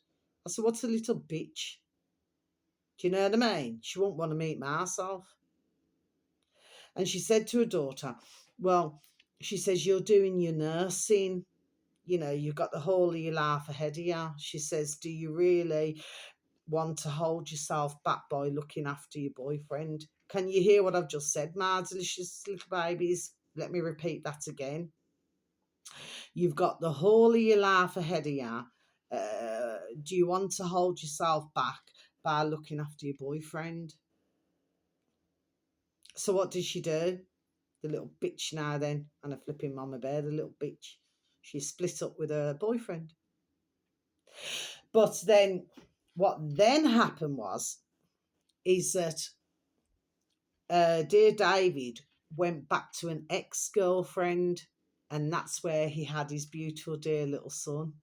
I said, what's a little bitch? Do you know what I mean? She won't want to meet myself. And she said to her daughter, well, she says, you're doing your nursing. You know, you've got the whole of your life ahead of you. She says, do you really want to hold yourself back by looking after your boyfriend? Can you hear what I've just said, my delicious little babies? Let me repeat that again. You've got the whole of your life ahead of you. Do you want to hold yourself back by looking after your boyfriend? So what did she do? The little bitch now then, and a flipping mama bear, the little bitch. She split up with her boyfriend. But then what then happened is that dear David went back to an ex-girlfriend, and that's where he had his beautiful dear little son.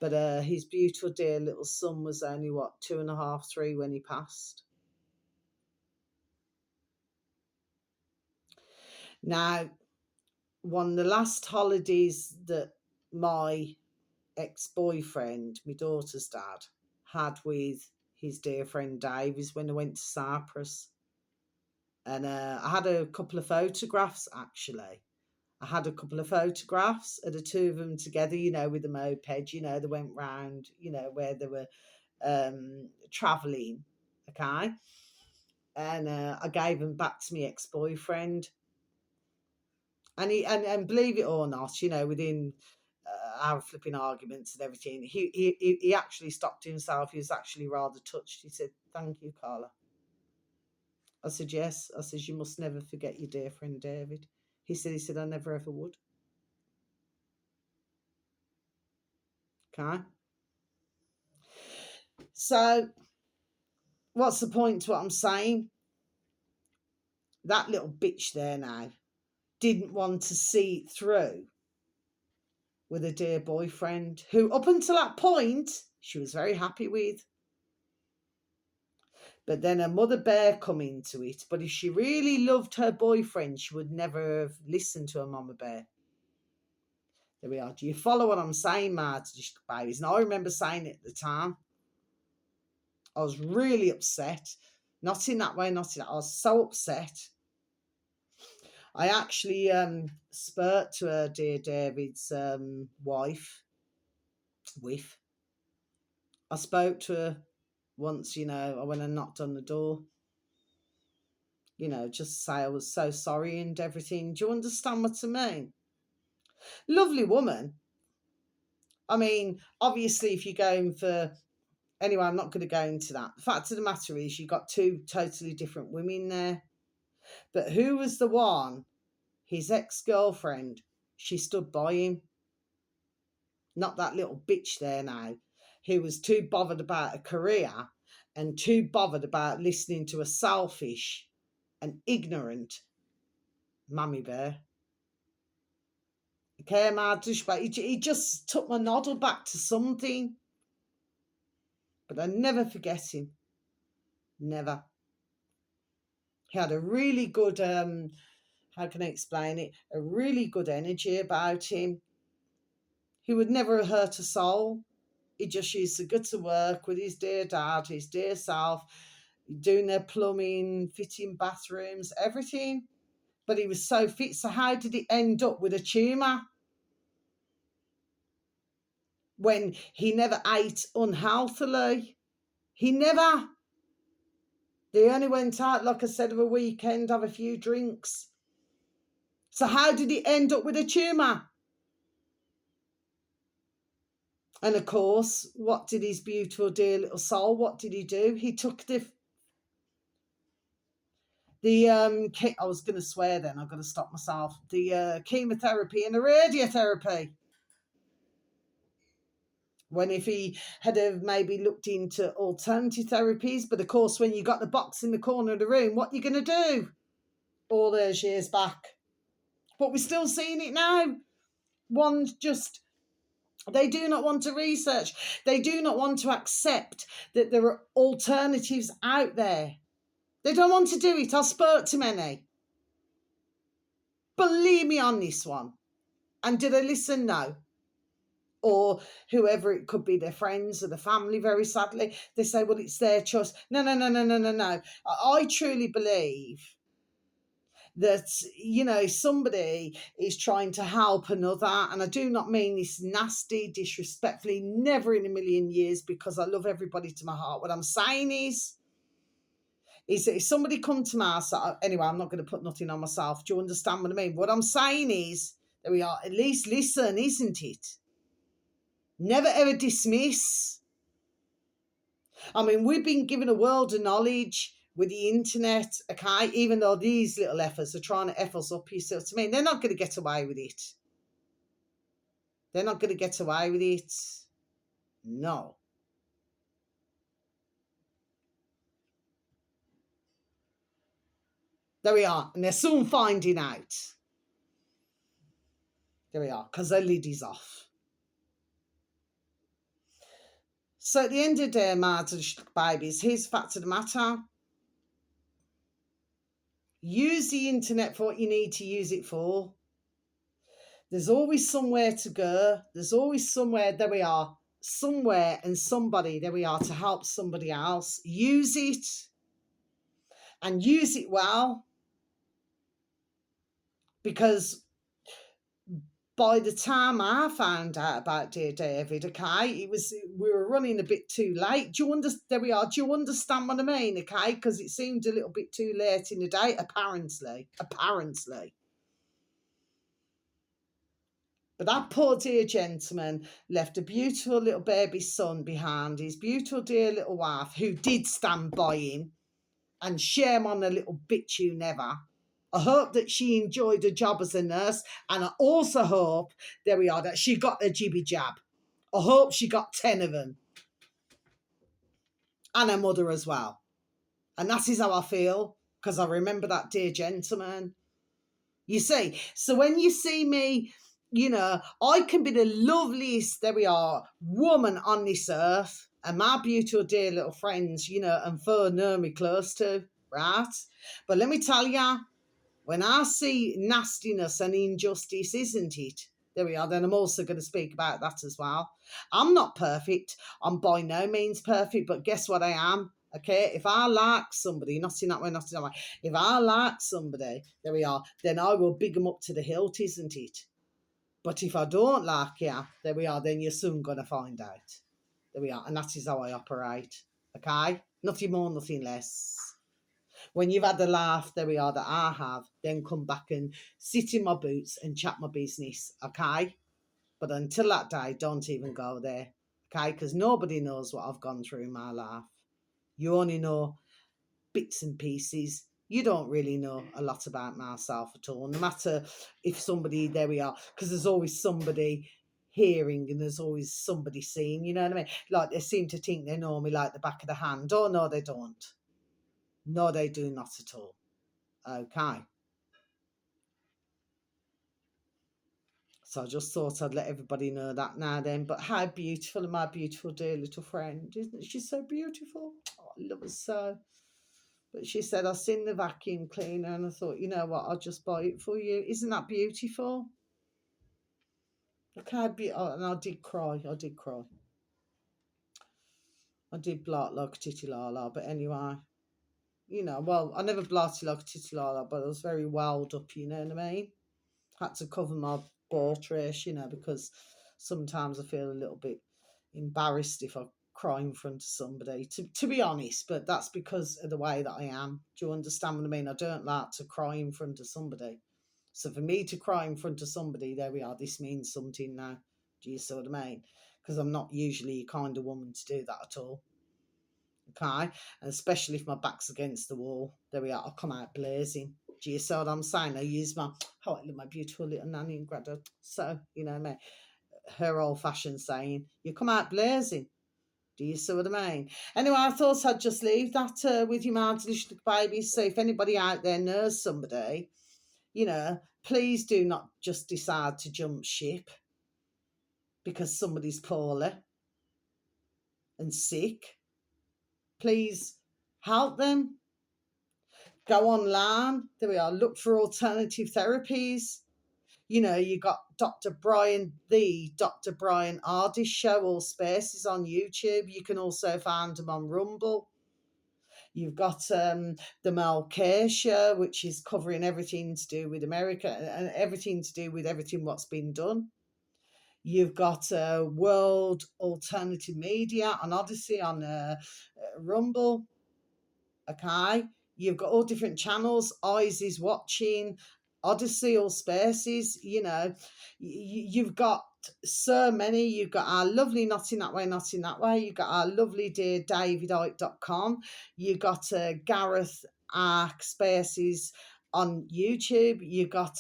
But his beautiful dear little son was only, what, 2.5, 3 when he passed. Now, one of the last holidays that my ex-boyfriend, my daughter's dad, had with his dear friend Dave is when I went to Cyprus. And I had a couple of photographs, actually. I had a couple of photographs of the two of them together, you know, with the moped, you know, they went round, you know, where they were travelling, okay? And I gave them back to my ex-boyfriend. And believe it or not, you know, within our flipping arguments and everything, he actually stopped himself. He was actually rather touched. He said, thank you, Carla. I said, yes. I said, you must never forget your dear friend David. He said, I never ever would. Okay. So what's the point to what I'm saying? That little bitch there now didn't want to see it through with a dear boyfriend who, up until that point, she was very happy with. But then her mother bear come into it. But if she really loved her boyfriend, she would never have listened to her mama bear. There we are. Do you follow what I'm saying, my babies? And I remember saying it at the time. I was really upset. Not in that way, not in that. I was so upset. I actually spoke to her dear David's wife, with. I spoke to her once, I went and knocked on the door, just to say I was so sorry and everything. Do you understand what I mean? Lovely woman. I mean, obviously, if you're going for... Anyway, I'm not going to go into that. The fact of the matter is you got two totally different women there. But who was the one, his ex-girlfriend, she stood by him. Not that little bitch there now, who was too bothered about a career and too bothered about listening to a selfish and ignorant mammy bear. Okay, he just took my noddle back to something. But I never forget him. Never. He had a really good, how can I explain it? A really good energy about him. He would never hurt a soul. He just used to go to work with his dear dad, his dear self, doing their plumbing, fitting bathrooms, everything. But he was so fit. So how did he end up with a tumour? When he never ate unhealthily. He never. They only went out, like I said, of a weekend, have a few drinks. So how did he end up with a tumour? And of course, what did his beautiful, dear little soul, what did he do? He took I was going to swear then, I've got to stop myself. The chemotherapy and the radiotherapy. When if he had have maybe looked into alternative therapies, but of course, when you got the box in the corner of the room, what are you going to do? All those years back. But we're still seeing it now. One's just... They do not want to research. They do not want to accept that there are alternatives out there. They don't want to do it. I spoke to many. Believe me on this one. And did they listen? No. Or whoever it could be, their friends or the family, very sadly, they say, well, it's their choice. No. I truly believe that, somebody is trying to help another. And I do not mean this nasty, disrespectfully, never in a million years, because I love everybody to my heart. What I'm saying is that if somebody come to my side, anyway, I'm not going to put nothing on myself. Do you understand what I mean? What I'm saying is that we are at least listen, isn't it? Never ever dismiss. I mean, we've been given a world of knowledge with the internet, okay? Even though these little effers are trying to F us up, you see what I mean? They're not going to get away with it. They're not going to get away with it. No. There we are. And they're soon finding out. There we are, because their lid is off. So at the end of the day, my babies, here's the fact of the matter. Use the internet for what you need to use it for. There's always somewhere to go. There's always somewhere, there we are, somewhere and somebody, there we are, to help somebody else. Use it. And use it well. Because by the time I found out about dear David, okay, we were running a bit too late. Do you understand? There we are. Do you understand what I mean? Okay, because it seemed a little bit too late in the day, apparently. But that poor dear gentleman left a beautiful little baby son behind, his beautiful dear little wife, who did stand by him, and shame on the little bitch who never. I hope that she enjoyed her job as a nurse, and I also hope, there we are, that she got the jibby jab. I hope she got 10 of them. And her mother as well. And that is how I feel, because I remember that dear gentleman. You see, so when you see me, I can be the loveliest, there we are, woman on this earth, and my beautiful dear little friends, and four know me close to, right? But let me tell ya, when I see nastiness and injustice, isn't it? There we are. Then I'm also going to speak about that as well. I'm not perfect. I'm by no means perfect, but guess what I am? Okay, if I like somebody, not in that way, not in that way. If I like somebody, there we are, then I will big them up to the hilt, isn't it? But if I don't like you, there we are, then you're soon going to find out. There we are. And that is how I operate. Okay? Nothing more, nothing less. When you've had a laugh, there we are, that I have, then come back and sit in my boots and chat my business. Okay? But until that day, don't even go there. Okay? Because nobody knows what I've gone through in my life. You only know bits and pieces. You don't really know a lot about myself at all. No matter if somebody, there we are, because there's always somebody hearing and there's always somebody seeing, you know what I mean? Like they seem to think they know me like the back of the hand. Oh, no, they don't. No, they do not at all. Okay. So I just thought I'd let everybody know that now then. But how beautiful, and my beautiful dear little friend. Isn't she so beautiful? Oh, I love her so. But she said, I've seen the vacuum cleaner and I thought, you know what, I'll just buy it for you. Isn't that beautiful? Look how beautiful. And I did cry. I did cry. I did blart like a titty lala. But anyway, you know, well, I never blarted like a titty lala, but I was very welled up, you know what I mean? Had to cover my butt race, you know, because sometimes I feel a little bit embarrassed if I cry in front of somebody, to be honest, but that's because of the way that I am. Do you understand what I mean? I don't like to cry in front of somebody. So for me to cry in front of somebody, there we are, this means something now. Do you see what I mean? Because I'm not usually a kind of woman to do that at all. Okay? And especially if my back's against the wall, there we are, I'll come out blazing. Do you see what I'm saying? I use my, oh, I love my beautiful little nanny and grandad. So, you know what I mean? Her old-fashioned saying, you come out blazing. Do you see what I mean? Anyway, I thought I'd just leave that with you, my delicious babies. So if anybody out there knows somebody, you know, please do not just decide to jump ship because somebody's poorly and sick. Please help them. Go online. There we are. Look for alternative therapies. You know, you got Dr. Brian Ardis show, all spaces on YouTube. You can also find them on Rumble. You've got the Mel Care show, which is covering everything to do with America and everything to do with everything what's been done. You've got World Alternative Media on Odyssey, on Rumble. Okay. You've got all different channels. Eyes is watching, Odyssey, all spaces. You know, you've got so many. You've got our lovely Not In That Way, Not In That Way. You've got our lovely dear davidite.com. You've got Gareth Ark Spaces on YouTube. You've got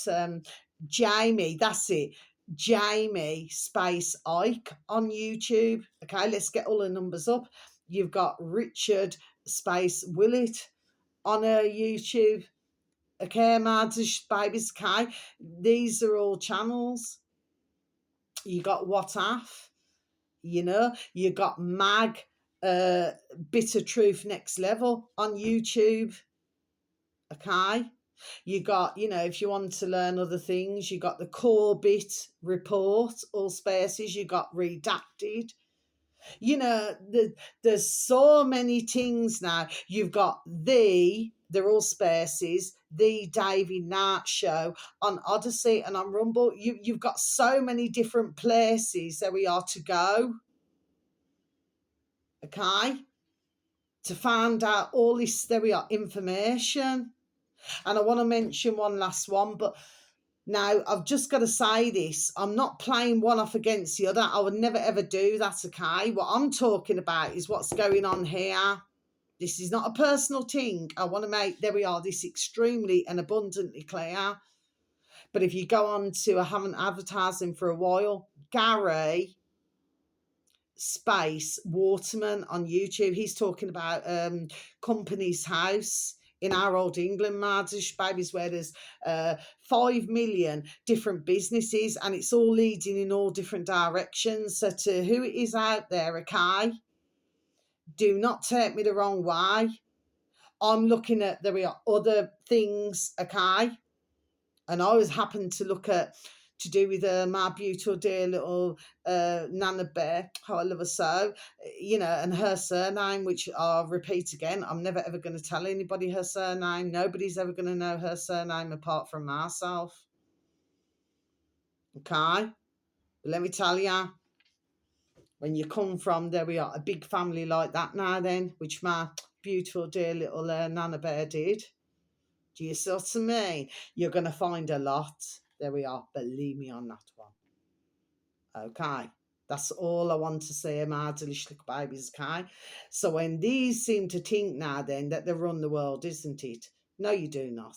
Jamie, that's it. Jamie Space Ike on YouTube. Okay, let's get all the numbers up. You've got Richard Space Willett on YouTube. Okay, Maddish Babies Kai. These are all channels. You got WhatsApp, you know, you got Mag Bitter Truth Next Level on YouTube. Okay. You got, you know, if you want to learn other things, you got the Corbett Report, all spaces, you got Redacted. You know, there's so many things now. You've got they're all spaces, the Davey Nart Show on Odyssey and on Rumble. You've got so many different places that we are to go. Okay? To find out all this, there we are, information. And I want to mention one last one, but now, I've just got to say this. I'm not playing one off against the other. I would never, ever do that, okay? What I'm talking about is what's going on here. This is not a personal thing. I want to make, there we are, this extremely and abundantly clear. But if you go on to, I haven't advertised him for a while, Gary Space Waterman on YouTube. He's talking about Company's House in our old England, Mardish babies, where there's 5 million different businesses and it's all leading in all different directions. So to who it is out there, okay, do not take me the wrong way. I'm looking at, there are other things, okay, and I always happen to look at to do with my beautiful dear little Nana Bear, how I love her so, you know, and her surname, which I'll repeat again, I'm never ever going to tell anybody her surname. Nobody's ever going to know her surname apart from myself. Okay? But let me tell you, when you come from, there we are, a big family like that now then, which my beautiful dear little Nana Bear did. Do you see what I mean? You're going to find a lot. There we are. Believe me on that one. Okay. That's all I want to say, my delicious little babies, okay? So when these seem to think now then that they run the world, isn't it? No, you do not.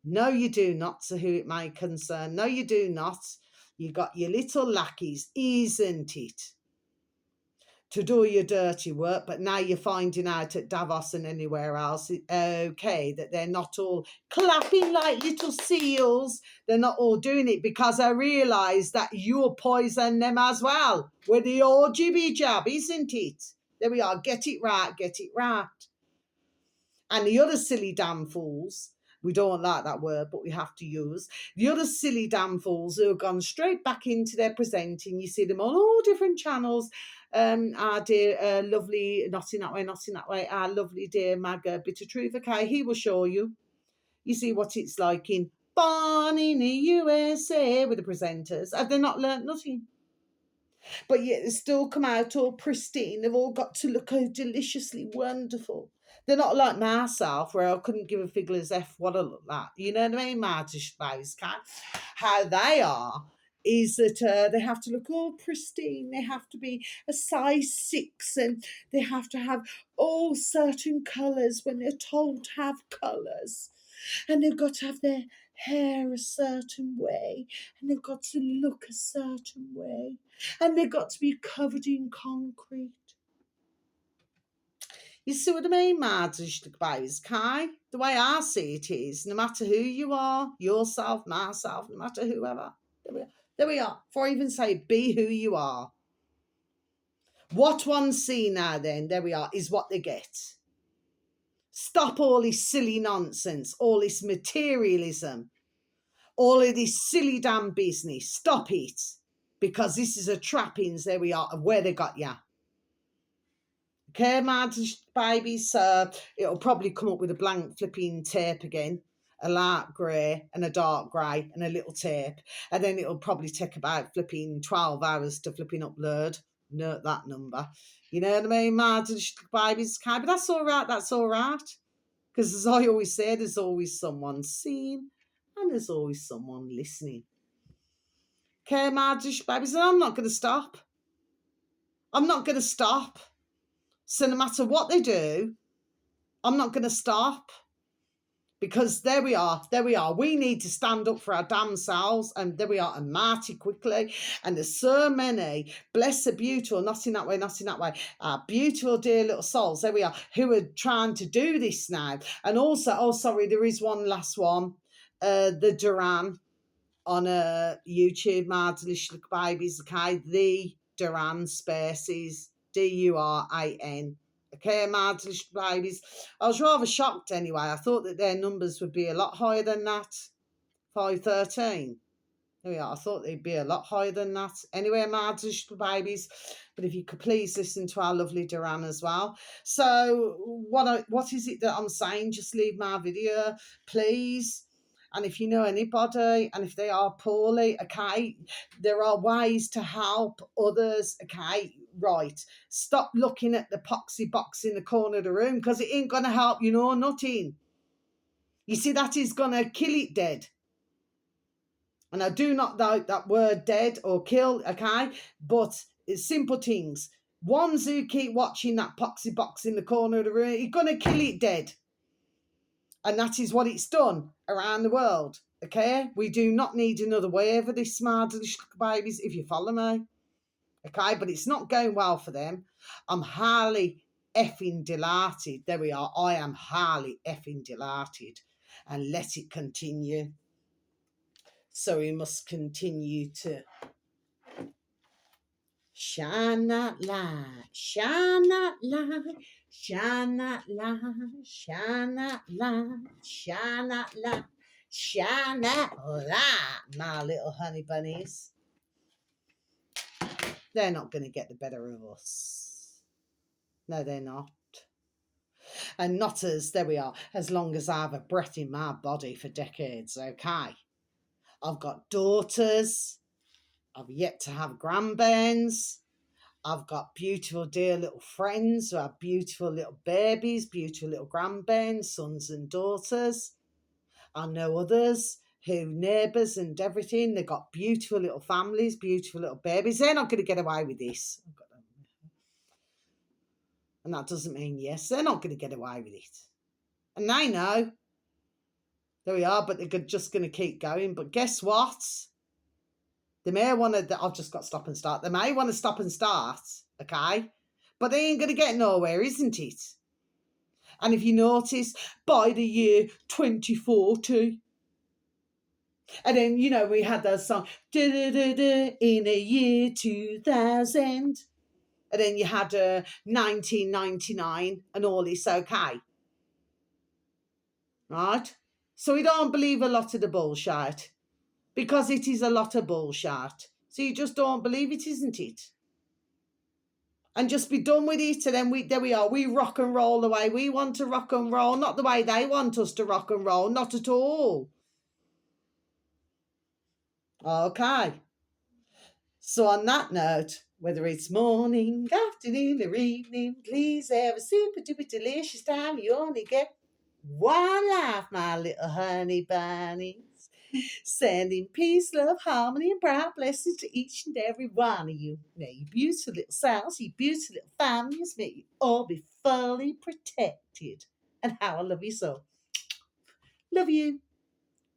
No, you do not, to who it may concern. No, you do not. You got your little lackeys, isn't it? To do your dirty work, but now you're finding out at Davos and anywhere else, okay, that they're not all clapping like little seals. They're not all doing it because I realise that you'll poison them as well with your jibby jab, isn't it? There we are. Get it right, get it right. And the other silly damn fools, we don't like that word, but we have to use, the other silly damn fools who have gone straight back into their presenting. You see them on all different channels. Our dear, lovely, not in that way, not in that way, our lovely dear Magga Bit of Truth, okay, he will show you. You see what it's like in Born in the USA with the presenters. Have they not learnt nothing? But yet they still come out all pristine. They've all got to look so deliciously wonderful. They're not like myself, where I couldn't give a fiddler's F what I look like. You know what I mean? Martish Space Cat. How they are is that they have to look all pristine. They have to be a size 6, and they have to have all certain colours when they're told to have colours. And they've got to have their hair a certain way, and they've got to look a certain way, and they've got to be covered in concrete. You see what I mean, Marge? Okay? The way I see it is, no matter who you are, yourself, myself, no matter whoever, there we are. Before I even say be who you are. What one see now then, there we are, is what they get. Stop all this silly nonsense, all this materialism, all of this silly damn business. Stop it. Because this is a trappings, there we are, of where they got ya. Okay, my babies, it'll probably come up with a blank flipping tape again, a light grey and a dark grey and a little tape. And then it'll probably take about flipping 12 hours to flipping upload. Note that number. You know what I mean, my babies? But that's all right, that's all right. Because as I always say, there's always someone seeing and there's always someone listening. Okay, my babies, and I'm not going to stop. I'm not going to stop. So no matter what they do, I'm not going to stop, because there we are. We need to stand up for our damn selves, and there we are, and mighty quickly. And there's so many, bless the beautiful, not in that way, our beautiful dear little souls, there we are, who are trying to do this now. And also, oh sorry, there is one last one, the Duran on YouTube, my delicious little babies, okay, the Duran Spaces, Duran. Okay, my delicious babies. I was rather shocked anyway. I thought that their numbers would be a lot higher than that. 513. There we are. I thought they'd be a lot higher than that. Anyway, my delicious babies. But if you could please listen to our lovely Duran as well. So what is it that I'm saying? Just leave my video, please. And if you know anybody, and if they are poorly, okay, there are ways to help others, okay, right. Stop looking at the poxy box in the corner of the room, because it ain't going to help you, no, nothing. You see, that is going to kill it dead. And I do not like that word dead or kill, okay, but it's simple things. Ones who keep watching that poxy box in the corner of the room, you're going to kill it dead. And that is what it's done around the world, okay? We do not need another wave of this smart babies, if you follow me, okay? But it's not going well for them. I'm highly effing delighted. There we are. I am highly effing delighted. And let it continue. So we must continue to shine that light, shine that light, shine that light, shine that light, shine that light, shine that light, my little honey bunnies. They're not going to get the better of us. No, they're not. And not as, there we are, as long as I have a breath in my body for decades, okay? I've got daughters. I've yet to have grandbairns. I've got beautiful, dear little friends who have beautiful little babies, beautiful little grandbairns, sons and daughters. I know others who, neighbours and everything, they've got beautiful little families, beautiful little babies. They're not going to get away with this. And that doesn't mean yes, they're not going to get away with it. And they know. There we are, but they're just going to keep going. But guess what? They may want to, I've just got stop and start. They may want to stop and start, okay? But they ain't going to get nowhere, isn't it? And if you notice, by the year 2040, and then, you know, we had that song, in a year 2000. And then you had 1999 and all is okay. Right? So we don't believe a lot of the bullshit because it is a lot of bullshit. So you just don't believe it, isn't it? And just be done with it. And then there we are. We rock and roll the way we want to rock and roll, not the way they want us to rock and roll, not at all. Okay. So on that note, whether it's morning, afternoon, or evening, please have a super duper delicious time. You only get one life, my little honey bunnies. Sending peace, love, harmony, and bright blessings to each and every one of you. Now, you beautiful little selves, you beautiful little families, may you all be fully protected. And how I love you so. Love you.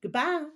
Goodbye.